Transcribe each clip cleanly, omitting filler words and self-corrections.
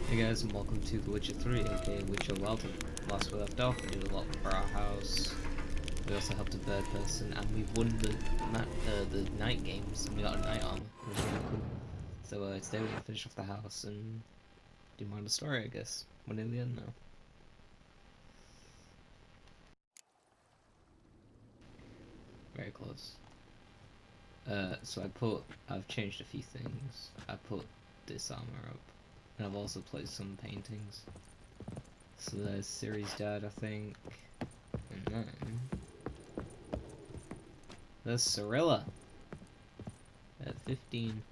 Hey guys, and welcome to The Witcher 3, aka Witcher Welton. Last we left off, we did a lot for our house. We also helped a bird person, and we won the night games, and we got a night armor, which was really cool. So today we're gonna finish off the house and do more of the story, I guess. We're near the end now. Very close. So I've changed a few things. I put this armor up, and I've also placed some paintings. So there's Ciri's dad, I think, and then there's Cirilla at 15.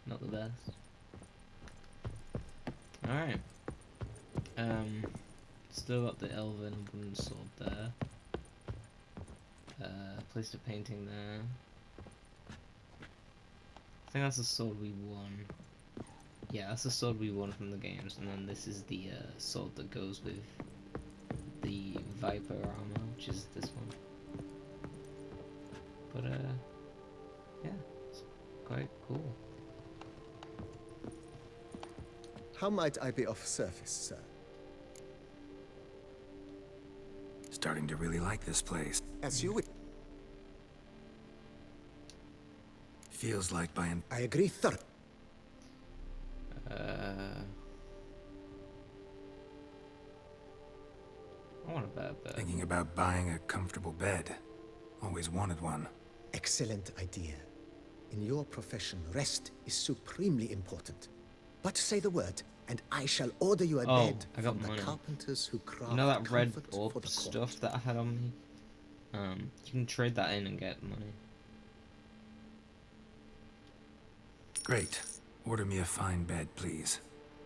Not the best. Alright. Still got the elven wooden sword there. Placed a painting there. I think that's the sword we won. Yeah, that's the sword we won from the games, and then this is the sword that goes with the Viper armor, which is this one. But yeah, it's quite cool. How might I be of service, sir? Starting to really like this place. As you would. Feels like buying... I agree thoroughly. I want a bed. Thinking about buying a comfortable bed. Always wanted one. Excellent idea. In your profession, rest is supremely important. But say the word, and I shall order you a bed I got from money. the carpenters who craft You know that red comfort for orb the stuff court. that I had on me? You can trade that in and get money. Great. Order me a fine bed, please.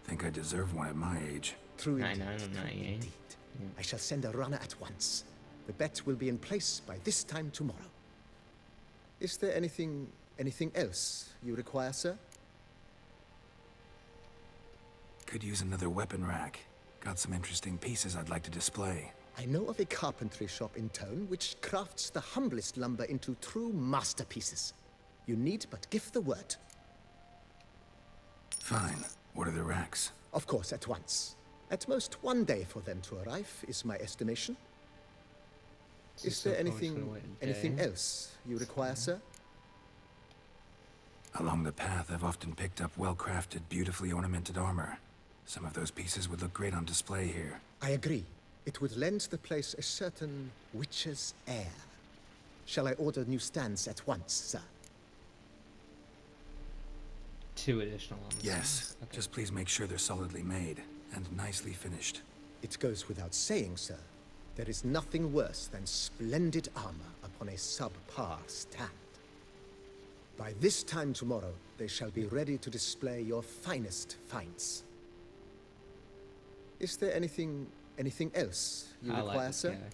Think I deserve one at my age. True 99 indeed. and True 98. indeed. Yeah. I shall send a runner at once. The bet will be in place by this time tomorrow. Is there anything else you require, sir? Could use another weapon rack. Got some interesting pieces I'd like to display. I know of a carpentry shop in town which crafts the humblest lumber into true masterpieces. You need but give the word. Fine. What are the racks? Of course, at once. At most 1 day for them to arrive, is my estimation. Is there anything else you require, sir? Along the path, I've often picked up well-crafted, beautifully ornamented armor. Some of those pieces would look great on display here. I agree. It would lend the place a certain witch's air. Shall I order new stands at once, sir? 2 additional ones. Yes. Okay. Just please make sure they're solidly made and nicely finished. It goes without saying, sir. There is nothing worse than splendid armor upon a subpar stand. By this time tomorrow, they shall be ready to display your finest finds. Is there anything else you I require, like this sir? guy.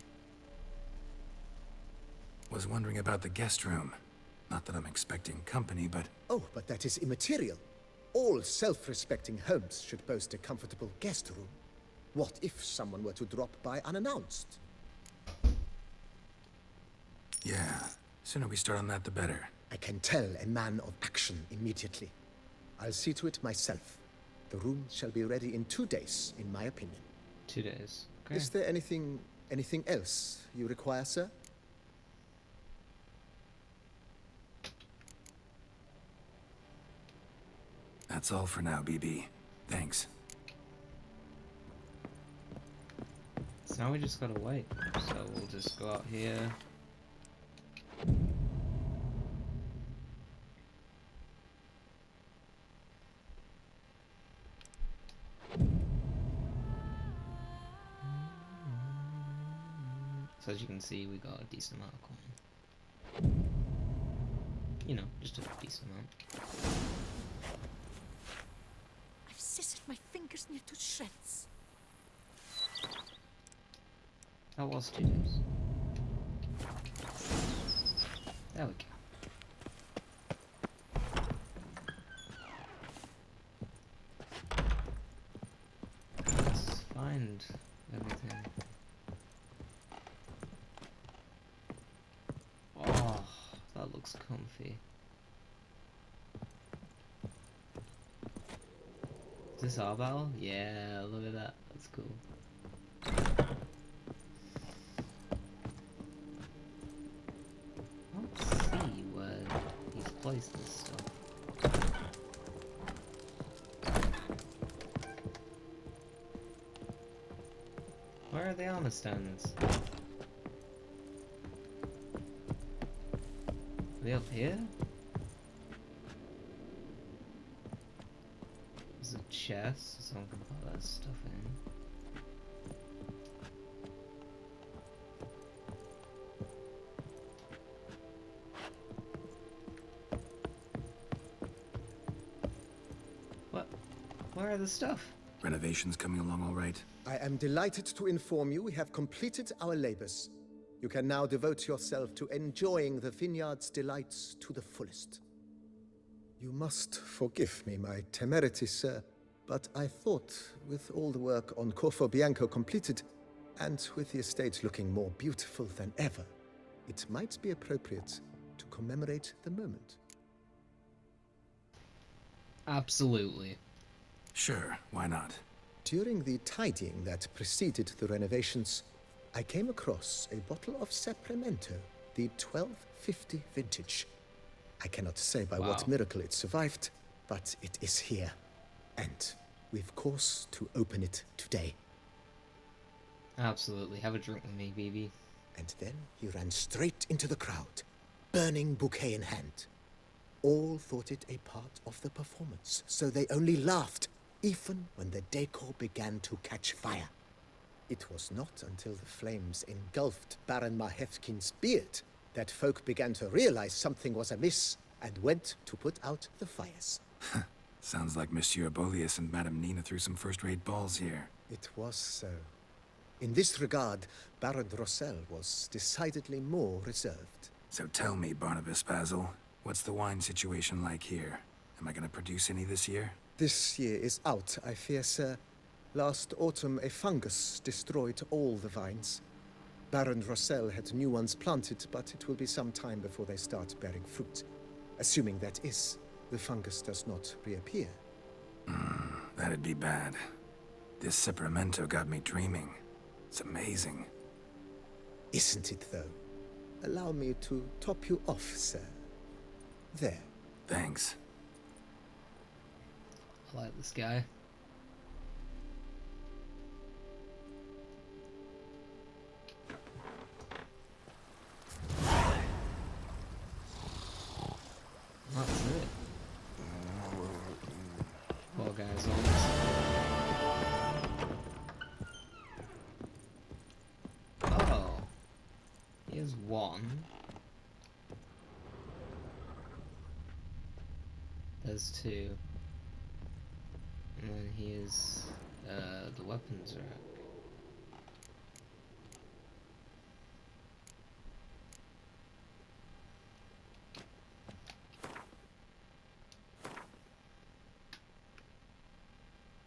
Was wondering about the guest room. Not that I'm expecting company, but... Oh, but that is immaterial. All self-respecting homes should boast a comfortable guest room. What if someone were to drop by unannounced? Yeah. Sooner we start on that, the better. I can tell a man of action immediately. I'll see to it myself. The room shall be ready in 2 days, in my opinion. 2 days. Okay. Is there anything else you require, sir? That's all for now, BB. Thanks. So now we just gotta wait. So we'll just go out here. So as you can see, we got a decent amount of coin. You know, just a decent amount. I've scissored my fingers near to shreds. That was 2 days. There we go. Let's find everything. Oh, that looks comfy. Is this our battle? Yeah, look at that. That's cool. Let's see where he's placed this stuff. Where are the armor stands? Are they up here? There's a chest, so someone can put that stuff in. What? Where are the stuff? Renovations coming along all right? I am delighted to inform you we have completed our labors. You can now devote yourself to enjoying the vineyard's delights to the fullest. You must forgive me my temerity, sir, but I thought, with all the work on Corvo Bianco completed, and with the estate looking more beautiful than ever, it might be appropriate to commemorate the moment. Absolutely. Sure, why not? During the tidying that preceded the renovations, I came across a bottle of Sapramento, the 1250 vintage. I cannot say by Wow. what miracle it survived, but it is here. And we've cause to open it today. Absolutely. Have a drink with me, BB. And then he ran straight into the crowd, burning bouquet in hand. All thought it a part of the performance, so they only laughed, even when the decor began to catch fire. It was not until the flames engulfed Baron Mahevkin's beard that folk began to realize something was amiss and went to put out the fires. Sounds like Monsieur Bolius and Madame Nina threw some first-rate balls here. It was so. In this regard, Baron Rossel was decidedly more reserved. So tell me, Barnabas Basil, what's the wine situation like here? Am I gonna produce any this year? This year is out, I fear, sir. Last autumn, a fungus destroyed all the vines. Baron Rossel had new ones planted, but it will be some time before they start bearing fruit. Assuming that is, the fungus does not reappear. That'd be bad. This Sapramento got me dreaming. It's amazing. Isn't it, though? Allow me to top you off, sir. There. Thanks. I like this guy. That's it. Poor guy's almost. Oh. Here's one. There's two. And then here's the weapons rack.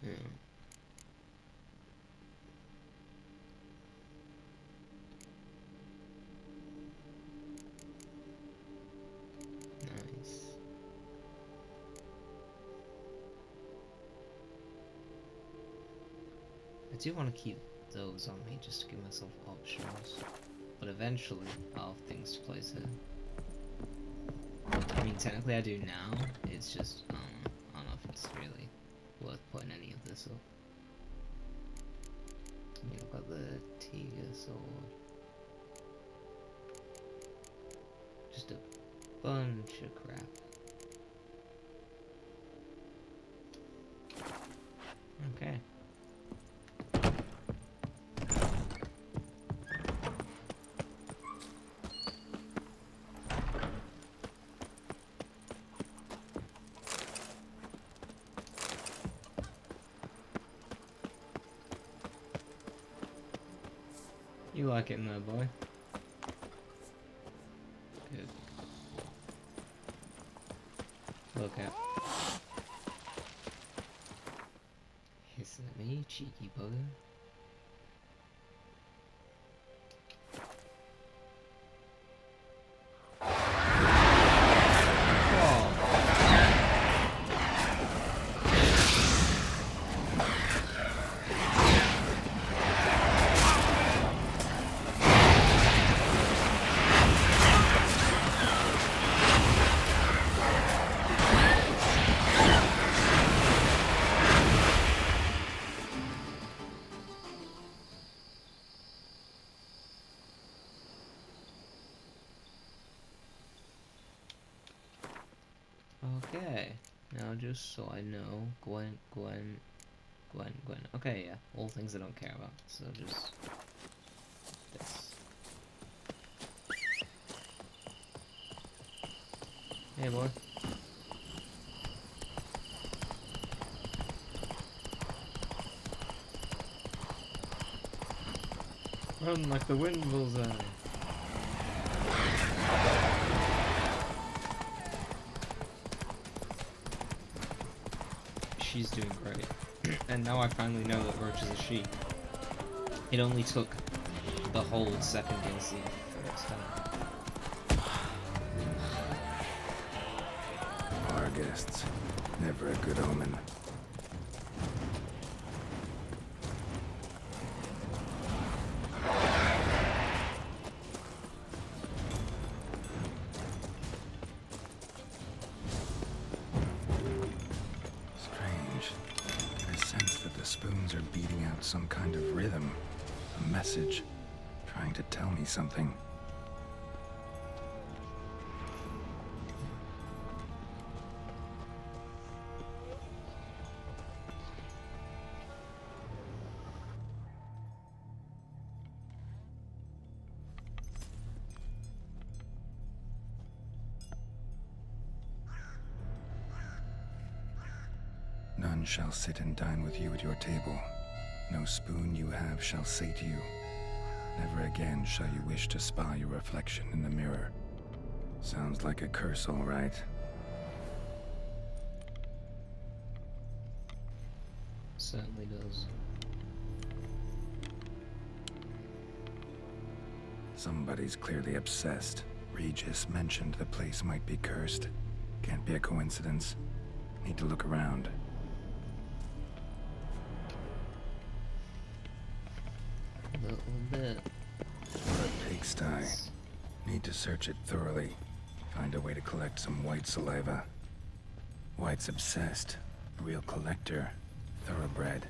Yeah. Nice. I do want to keep those on me just to give myself options, but eventually I'll have things to place it. I mean, technically I do now, it's just, I don't know if it's really worth putting any of this up. I mean, I've got the tea sword. Just a bunch of crap. Okay. You like it in there, boy? Good. Look out. Hissing at me, cheeky bugger. Okay, now just so I know, Gwen. Okay, yeah, all things I don't care about, so just this. Hey, boy. Run like the wind bullseye. She's doing great. And now I finally know that Roach is a she. It only took the whole second DLC for it to time. Our guests. Never a good omen. Spoons are beating out some kind of rhythm, a message, trying to tell me something. None shall sit and dine with you at your table. No spoon you have shall say to you. Never again shall you wish to spy your reflection in the mirror. Sounds like a curse, all right. Certainly does. Somebody's clearly obsessed. Regis mentioned the place might be cursed. Can't be a coincidence. Need to look around. A little bit. A pigsty. Need to search it thoroughly. Find a way to collect some white saliva. White's obsessed. A real collector. Thoroughbred.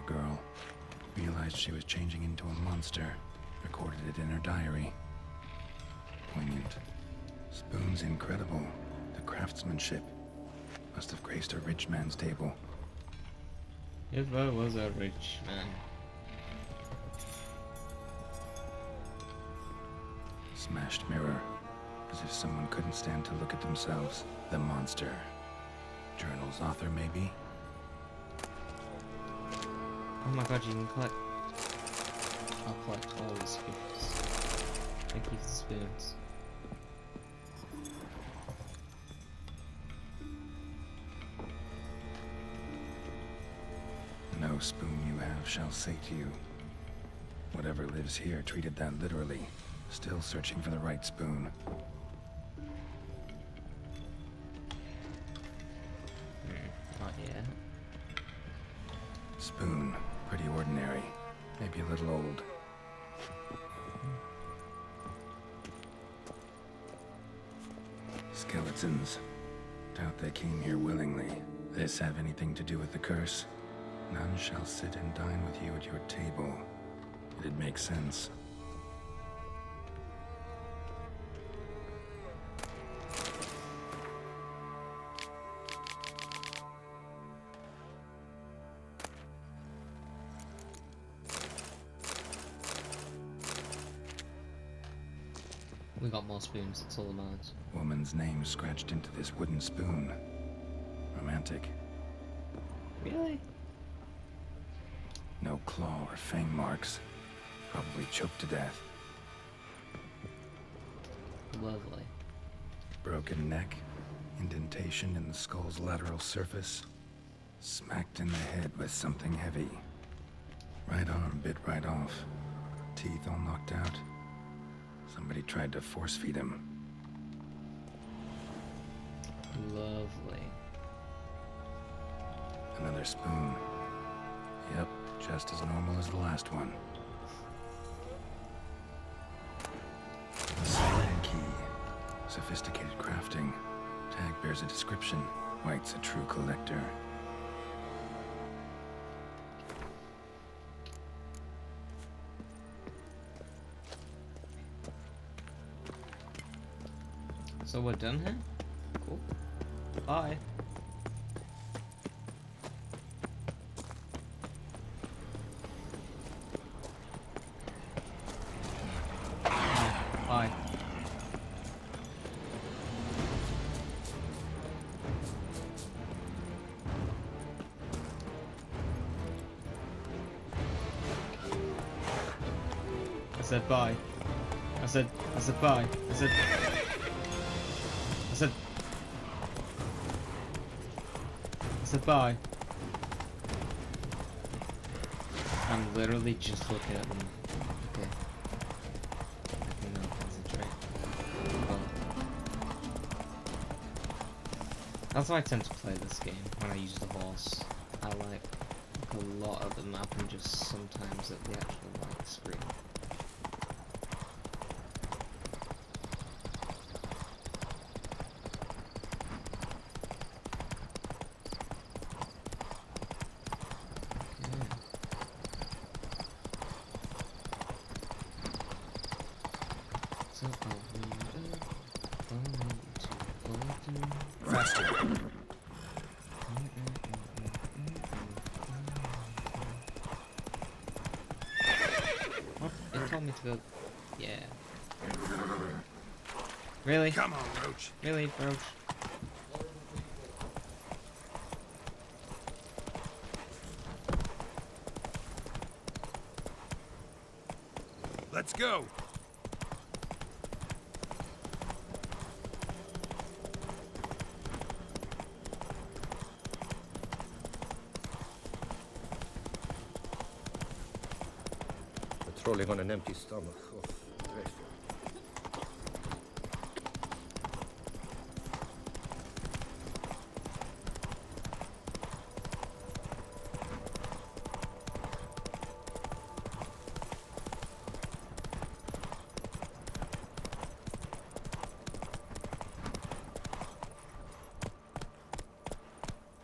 Girl. Realized she was changing into a monster. Recorded it in her diary. Poignant. Spoon's incredible. The craftsmanship. Must have graced a rich man's table. If I was a rich man. Smashed mirror. As if someone couldn't stand to look at themselves. The monster. Journal's author, maybe? Oh my god, you can collect... I'll collect all the spoons. Thank you for the spoons. No spoon you have shall say to you. Whatever lives here treated that literally. Still searching for the right spoon. Not yet. Spoon, pretty ordinary. Maybe a little old. Skeletons. Doubt they came here willingly. This have anything to do with the curse? None shall sit and dine with you at your table. It'd make sense. We got more spoons, that's all that matters. Woman's name scratched into this wooden spoon. Romantic. Really? No claw or fang marks. Probably choked to death. Lovely. Broken neck. Indentation in the skull's lateral surface. Smacked in the head with something heavy. Right arm bit right off. Teeth all knocked out. Somebody tried to force feed him. Lovely. Another spoon. Yep, just as normal as the last one. A sliding key. Sophisticated crafting. Tag bears a description. White's a true collector. So we're done here? Cool. Bye. Bye. I said bye. I said bye. I said bye. I'm literally just looking at them. Okay. I can now concentrate. Oh. That's how I tend to play this game, when I use the horse. I like a lot of the map and just sometimes at the actual like screen. Faster. What? It told me to go. Yeah. Really? Come on, Roach. Really, Roach? Let's go. Patrolling on an empty stomach. Oh, dreadful.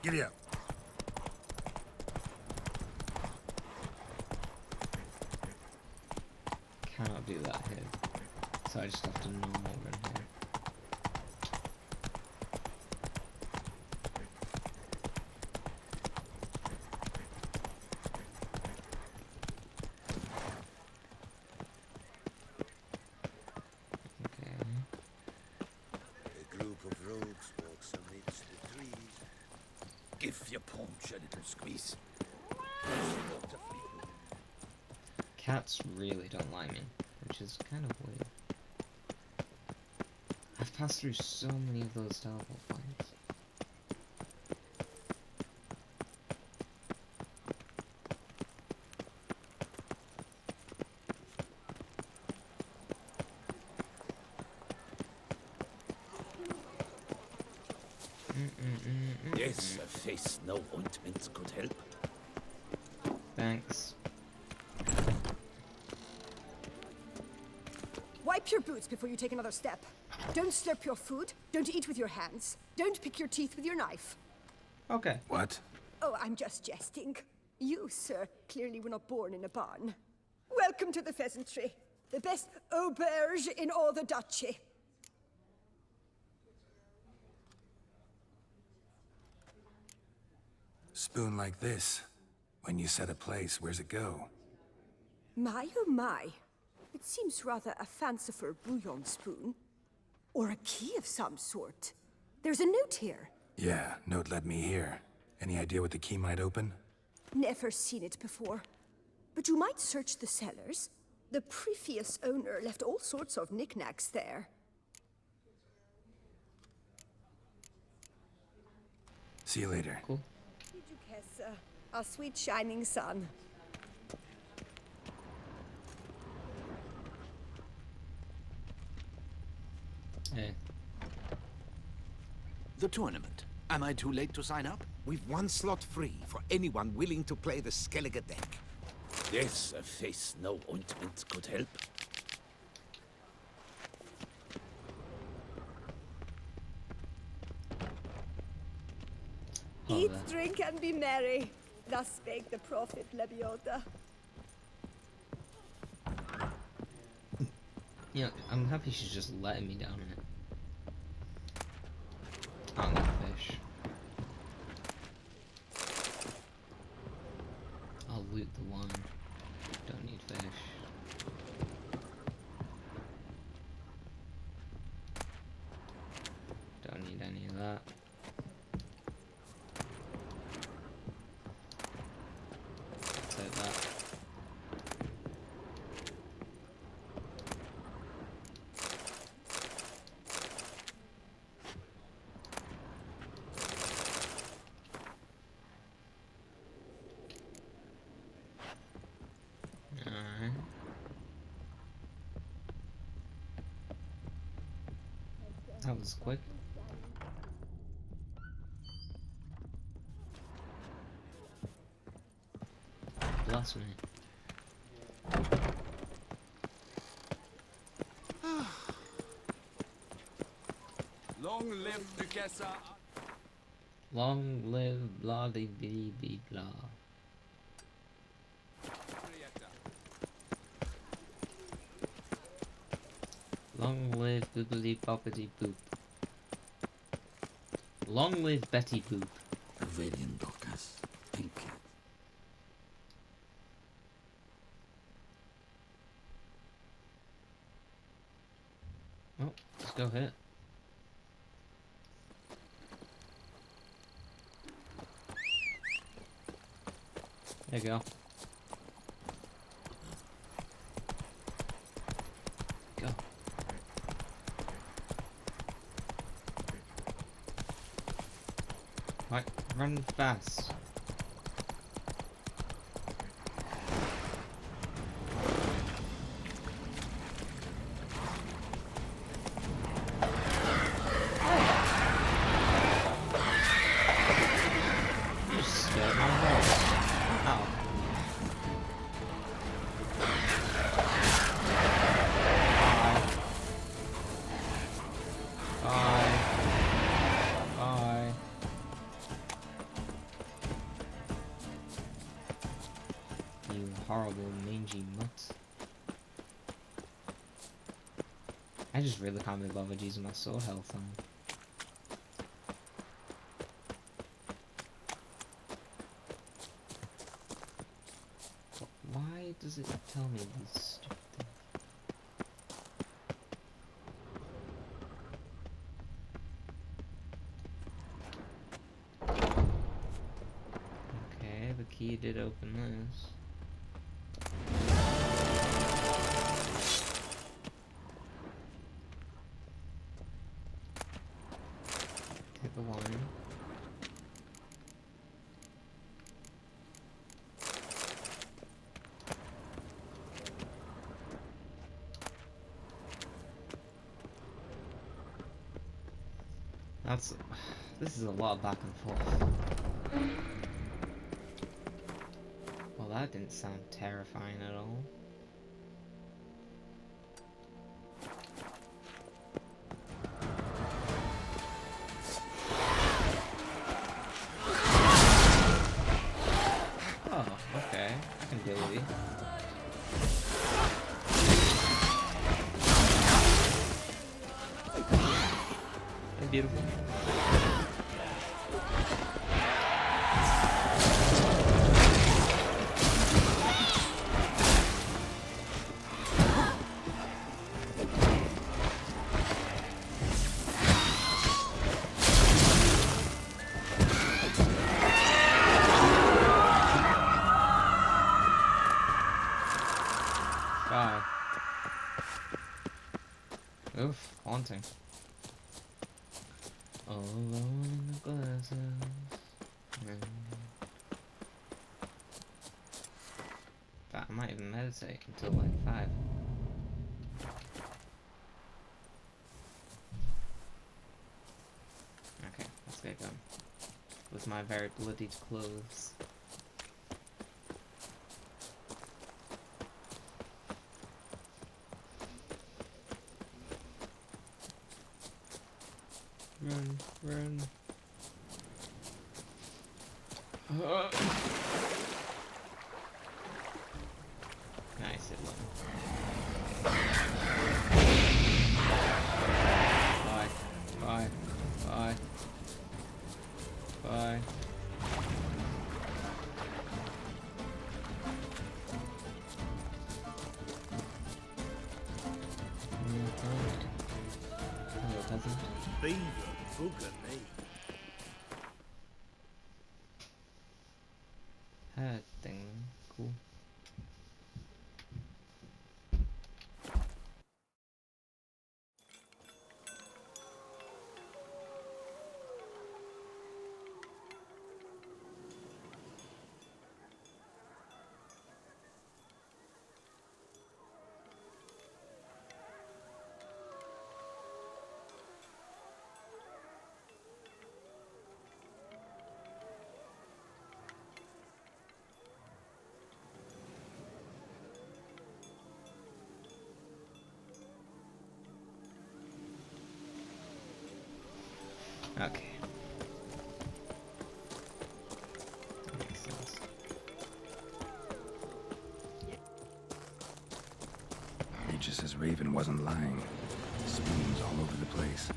Giddy up. Cannot do that here. So I just have to normal run here. Okay. A group of rogues walks amidst the trees. Give your paunch a little squeeze. Cats really don't like me, which is kind of weird. I've passed through so many of those teleport points. Yes, a face no ointments could help. Thanks. Wipe your boots before you take another step. Don't slurp your food. Don't eat with your hands. Don't pick your teeth with your knife. Okay. What? Oh, I'm just jesting. You, sir, clearly were not born in a barn. Welcome to the Pheasantry. The best auberge in all the duchy. Spoon like this. When you set a place, where's it go? My, oh my. It seems rather a fanciful bouillon spoon. Or a key of some sort. There's a note here. Yeah, note led me here. Any idea what the key might open? Never seen it before. But you might search the cellars. The previous owner left all sorts of knickknacks there. See you later. Cool. Duchessa, our sweet shining sun. Hey. The tournament. Am I too late to sign up? We've one slot free for anyone willing to play the Skellige deck. Yes, a face no ointment could help. Eat, drink, and be merry. Thus spake the prophet Lebioda. Yeah, I'm happy she's just letting me down in it. I don't need fish. I'll loot the wine. Don't need fish. Don't need any of that. Take that. Alright. That was quick. Bless me. Long live Duchessa. Long live blah de bee bee blah. Long live boopity boppity boop. Long live Betty Boop. Pavilion Docus. Thank you. Oh, let's go hit. There you go. Go. Right, run fast. You just scared my horse. Ow. Bye. Bye. You horrible mangy mutt. I just really can't be bothered using my sword health on. Why does it tell me these stupid things? Okay, the key did open this. Take the wine. That's... This is a lot of back and forth. Well, that didn't sound terrifying at all. Oh, okay. I can deal with you. That's beautiful. Bye. Oof, haunting. All alone in the glasses. But I might even meditate until like 5. Okay, let's get going. With my very bloodied clothes. Run, run. Nice, it won. Bye, bye, bye, bye. Hello, cousin. Beaver, bugger me. Head thing, cool. Okay. That makes sense. Regis' Raven wasn't lying. Spoons all over the place.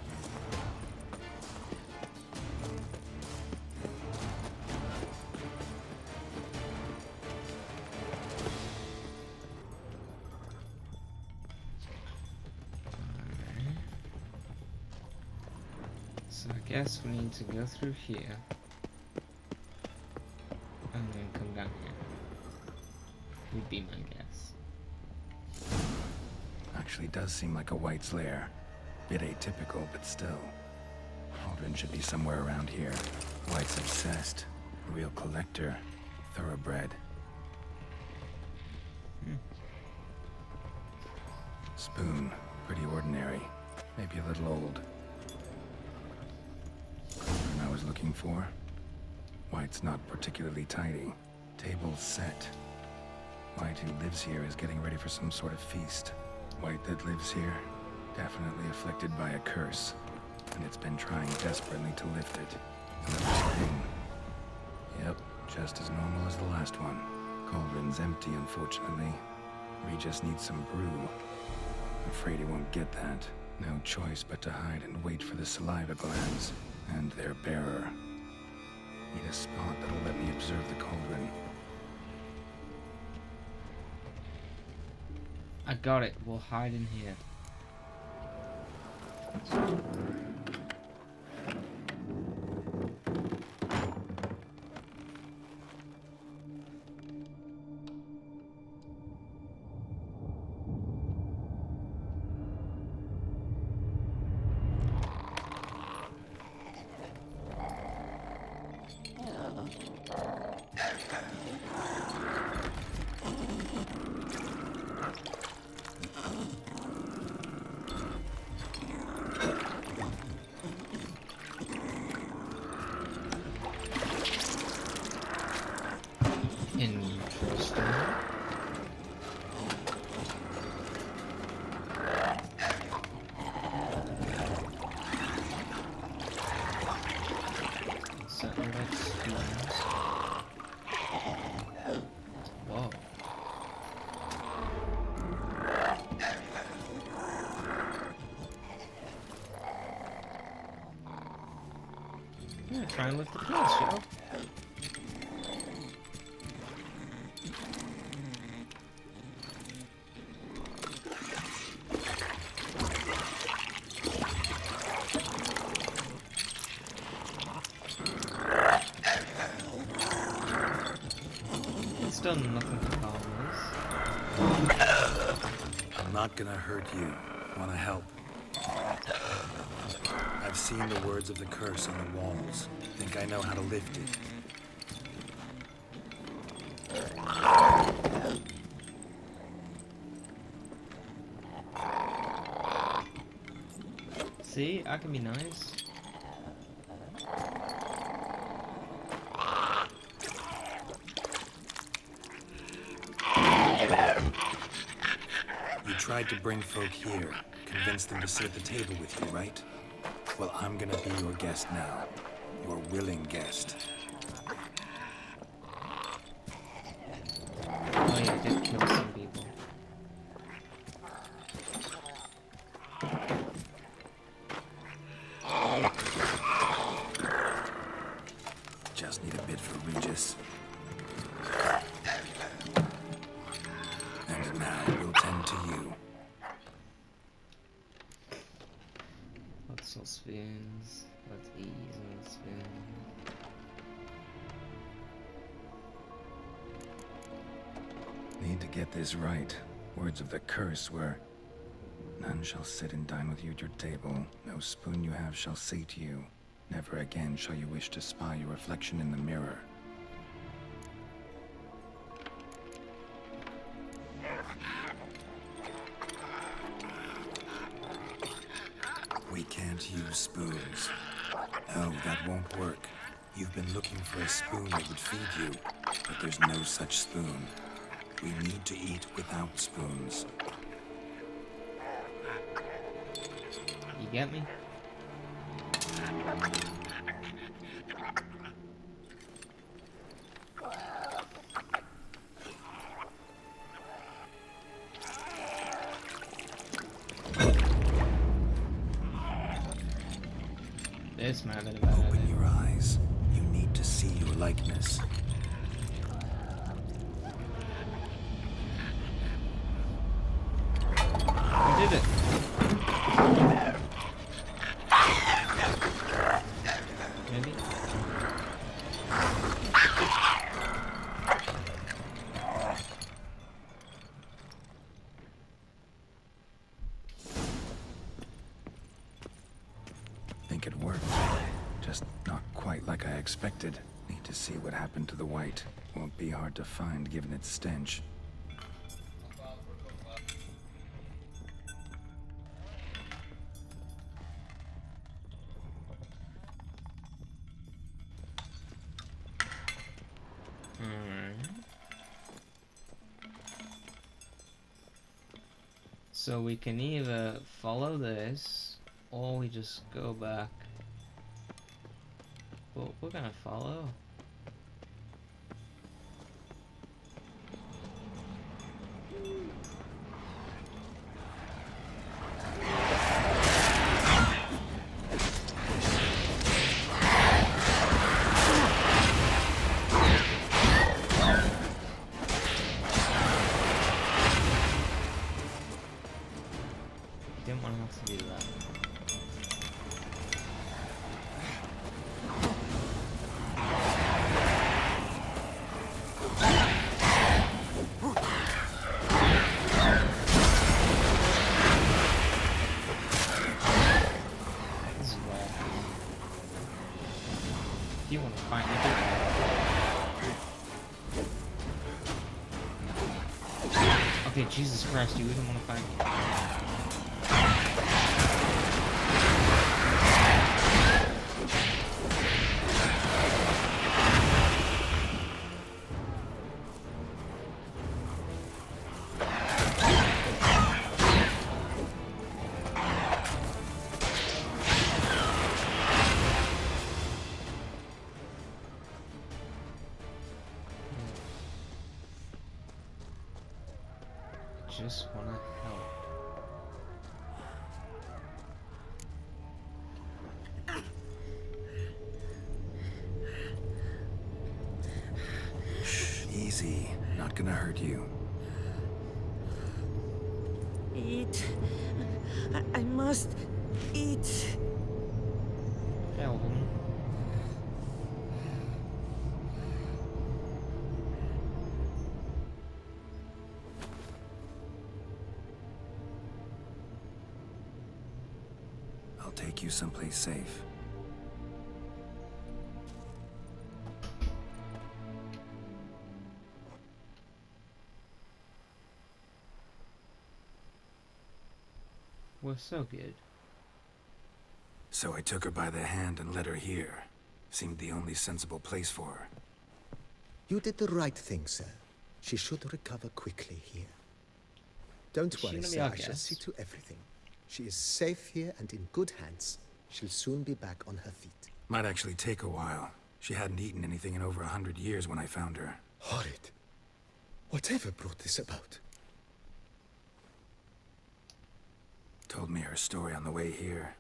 So I guess we need to go through here. And then come down here. Would be my guess. Actually does seem like a White's lair. Bit atypical, but still. Cauldron should be somewhere around here. White's obsessed. A real collector. Thoroughbred. Spoon. Pretty ordinary. Maybe a little old. Cauldron I was looking for. White's not particularly tidy. Table's set. White, who lives here, is getting ready for some sort of feast. White that lives here, definitely afflicted by a curse, and it's been trying desperately to lift it. Another spoon. Yep, just as normal as the last one. Cauldron's empty, unfortunately. Regis needs some brew. Afraid he won't get that. No choice but to hide and wait for the saliva glands and their bearer. Need a spot that'll let me observe the cauldron. I got it. We'll hide in here. Interesting. Certain red spoons. Whoa. Yeah, try and lift the place, yo. It's done nothing to harm us. I'm not gonna hurt you. Wanna help? I've seen the words of the curse on the walls. Think I know how to lift it. See, I can be nice. You tried to bring folk here, convince them to sit at the table with you, right? Well, I'm gonna be your guest now. Your willing guest. Oh yeah, I did kill some people. Just need a bit for Regis. And now we'll tend to you. Lots of spoons. Let's ease on the spoon. Need to get this right. Words of the curse were, none shall sit and dine with you at your table. No spoon you have shall say to you, never again shall you wish to spy your reflection in the mirror. We can't use spoons. No, that won't work. You've been looking for a spoon that would feed you, but there's no such spoon. We need to eat without spoons. You get me? This might have been a bad Open idea. your eyes. You need to see your likeness. We did it. Maybe? Think it worked. Just not quite like I expected. Need to see what happened to the white. Won't be hard to find given its stench. So we can either follow this, or we just go back. But we're gonna follow. Didn't want to have to do that. This is where if you want to fight me, do it. Okay, Jesus Christ, you wouldn't want to fight me. just wanna help. Easy. Not gonna hurt you. Eat. I must eat. Yeah, woman. I'll take you someplace safe. We're so good. So I took her by the hand and led her here. Seemed the only sensible place for her. You did the right thing, sir. She should recover quickly here. Don't Is she worry, gonna be sir. our I shall guest? see to everything. She is safe here and in good hands. She'll soon be back on her feet. Might actually take a while. She hadn't eaten anything in over 100 years when I found her. Horrid. Whatever brought this about? Told me her story on the way here.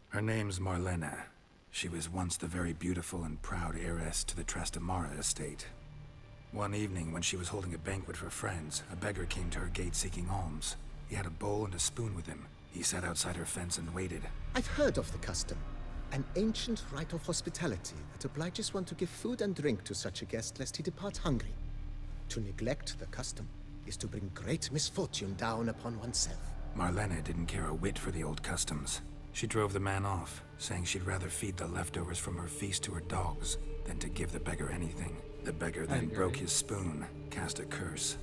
Her name's Marlena. She was once the very beautiful and proud heiress to the Trastamara estate. One evening, when she was holding a banquet for friends, a beggar came to her gate seeking alms. He had a bowl and a spoon with him. He sat outside her fence and waited. I've heard of the custom. An ancient rite of hospitality that obliges one to give food and drink to such a guest lest he depart hungry. To neglect the custom is to bring great misfortune down upon oneself. Marlena didn't care a whit for the old customs. She drove the man off, saying she'd rather feed the leftovers from her feast to her dogs than to give the beggar anything. The beggar then broke his spoon, cast a curse.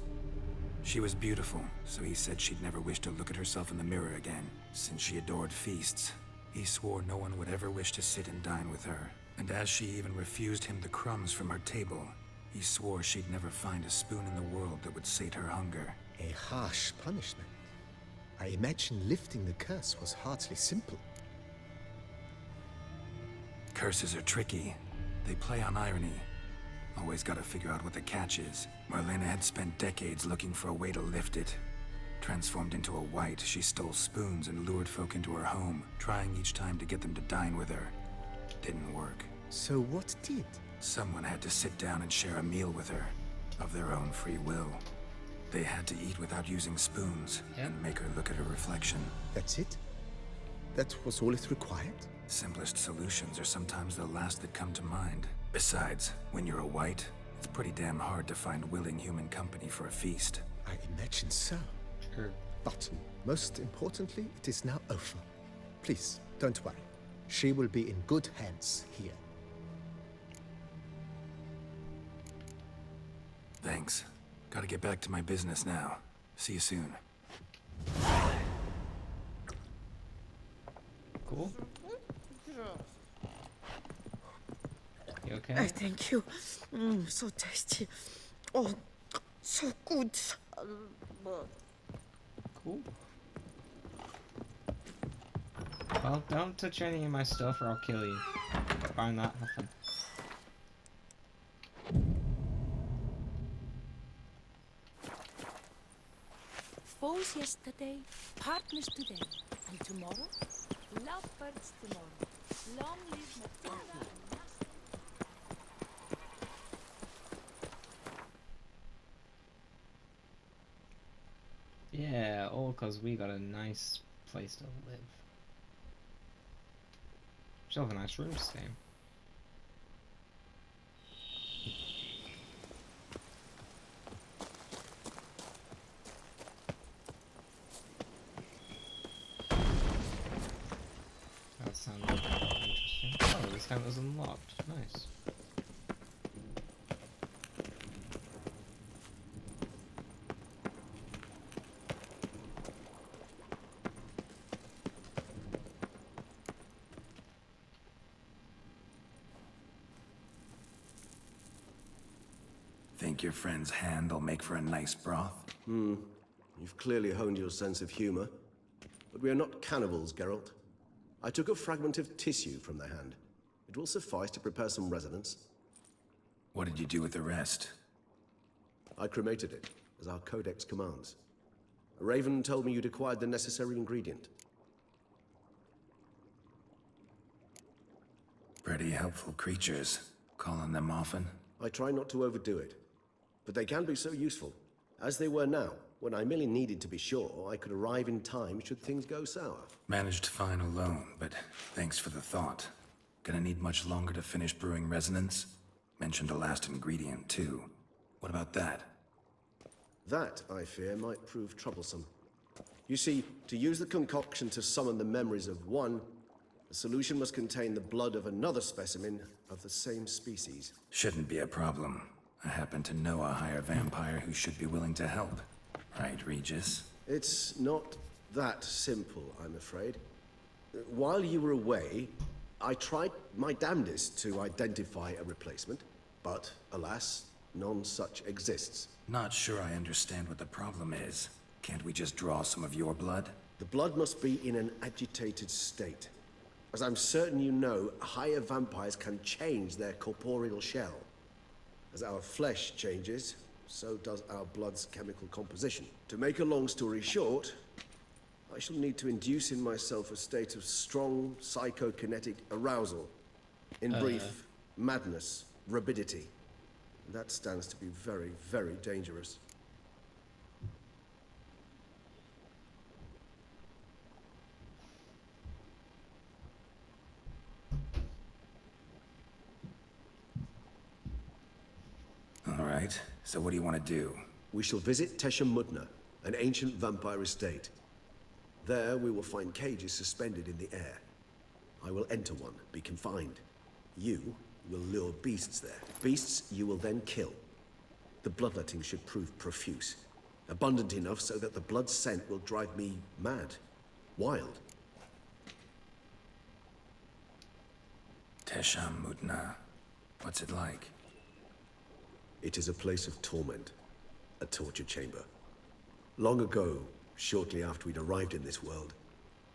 She was beautiful, so he said she'd never wish to look at herself in the mirror again. Since she adored feasts, he swore no one would ever wish to sit and dine with her. And as she even refused him the crumbs from her table, he swore she'd never find a spoon in the world that would sate her hunger. A harsh punishment. I imagine lifting the curse was hardly simple. Curses are tricky. They play on irony. Always gotta figure out what the catch is. Marlena had spent decades looking for a way to lift it. Transformed into a wight, she stole spoons and lured folk into her home, trying each time to get them to dine with her. Didn't work. So what did? Someone had to sit down and share a meal with her, of their own free will. They had to eat without using spoons, and make her look at her reflection. That's it? That was all it required? Simplest solutions are sometimes the last that come to mind. Besides, when you're a wight, it's pretty damn hard to find willing human company for a feast. I imagine so. Sure. But most importantly, it is now over. Please, don't worry. She will be in good hands here. Thanks. Gotta get back to my business now. See you soon. Cool. You okay? Thank you. So tasty. Oh, so good. Cool. Well, don't touch any of my stuff or I'll kill you. Find that happen. Foes yesterday, partners today, and tomorrow, lovebirds tomorrow. Long live Matilda and Master. Yeah, all because we got a nice place to live. Still have a nice room to stay in. That sounds interesting. Oh, this time it was unlocked. Nice. Think your friend's hand'll make for a nice broth? You've clearly honed your sense of humor. But we are not cannibals, Geralt. I took a fragment of tissue from the hand. It will suffice to prepare some resonance. What did you do with the rest? I cremated it, as our codex commands. Raven told me you'd acquired the necessary ingredient. Pretty helpful creatures. Calling them often? I try not to overdo it, but they can be so useful, as they were now, when I merely needed to be sure I could arrive in time should things go sour. Managed fine alone, but thanks for the thought. Gonna need much longer to finish brewing resonance? Mentioned a last ingredient, too. What about that? That, I fear, might prove troublesome. You see, to use the concoction to summon the memories of one, the solution must contain the blood of another specimen of the same species. Shouldn't be a problem. I happen to know a higher vampire who should be willing to help. Right, Regis? It's not that simple, I'm afraid. While you were away, I tried my damnedest to identify a replacement, but alas, none such exists. Not sure I understand what the problem is. Can't we just draw some of your blood? The blood must be in an agitated state. As I'm certain you know, higher vampires can change their corporeal shell. As our flesh changes, so does our blood's chemical composition. To make a long story short, I shall need to induce in myself a state of strong psychokinetic arousal. In brief, madness, rabidity. That stands to be very, very dangerous. All right, so what do you want to do? We shall visit Tesha Mudna, an ancient vampire estate. There we will find cages suspended in the air. I will enter one, be confined. You will lure beasts there. Beasts you will then kill. The bloodletting should prove profuse. Abundant enough so that the blood scent will drive me mad. Wild. Tesha Mudna. What's it like? It is a place of torment. A torture chamber. Long ago, shortly after we'd arrived in this world,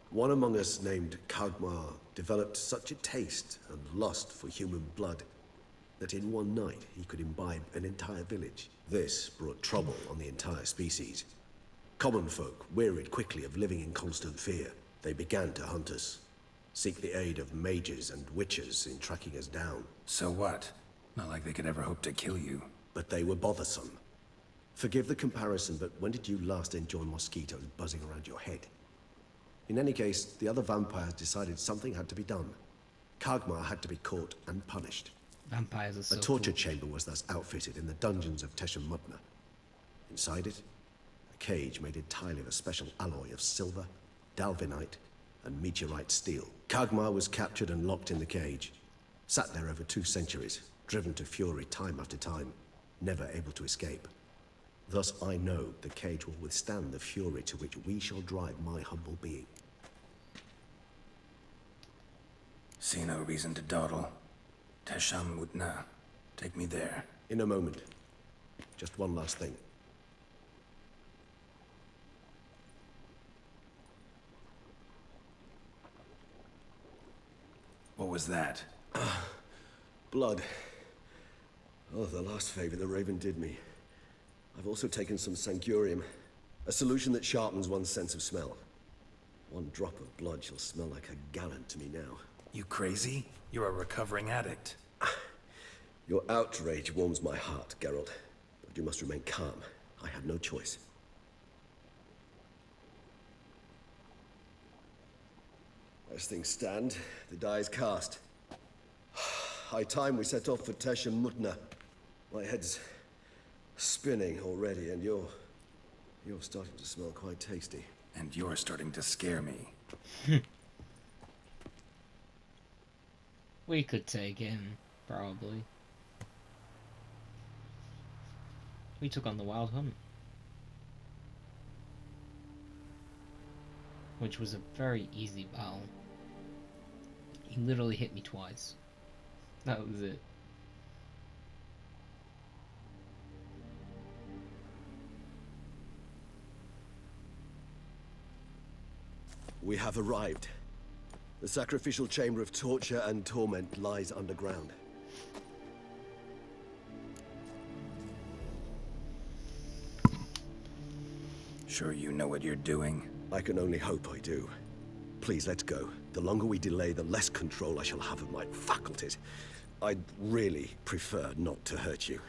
one among us named Kagmar developed such a taste and lust for human blood that in one night he could imbibe an entire village. This brought trouble on the entire species. Common folk wearied quickly of living in constant fear. They began to hunt us, seek the aid of mages and witches in tracking us down. So what? Not like they could ever hope to kill you. But they were bothersome. Forgive the comparison, but when did you last enjoy mosquitoes buzzing around your head? In any case, the other vampires decided something had to be done. Kagmar had to be caught and punished. Vampires are so A torture cool. chamber was thus outfitted in the dungeons of Tesha Mudna. Inside it, a cage made entirely of a special alloy of silver, dalvinite, and meteorite steel. Kagmar was captured and locked in the cage. Sat there over 2 centuries, driven to fury time after time, never able to escape. Thus I know the cage will withstand the fury to which we shall drive my humble being. See no reason to dawdle. Tesha Mudna. Take me there. In a moment. Just one last thing. What was that? Blood. Oh, the last favor the Raven did me. I've also taken some Sancurium, a solution that sharpens one's sense of smell. One drop of blood shall smell like a gallon to me now. You crazy? You're a recovering addict. Your outrage warms my heart, Geralt. But you must remain calm. I have no choice. As things stand, the die is cast. High time we set off for Tesha Mudna. My head's spinning already, and you're starting to smell quite tasty. And you're starting to scare me. We could take him, probably. We took on the Wild Hunt. Which was a very easy battle. He literally hit me twice. That was it. We have arrived. The sacrificial chamber of torture and torment lies underground. Sure you know what you're doing? I can only hope I do. Please, let's go. The longer we delay, the less control I shall have of my faculties. I'd really prefer not to hurt you.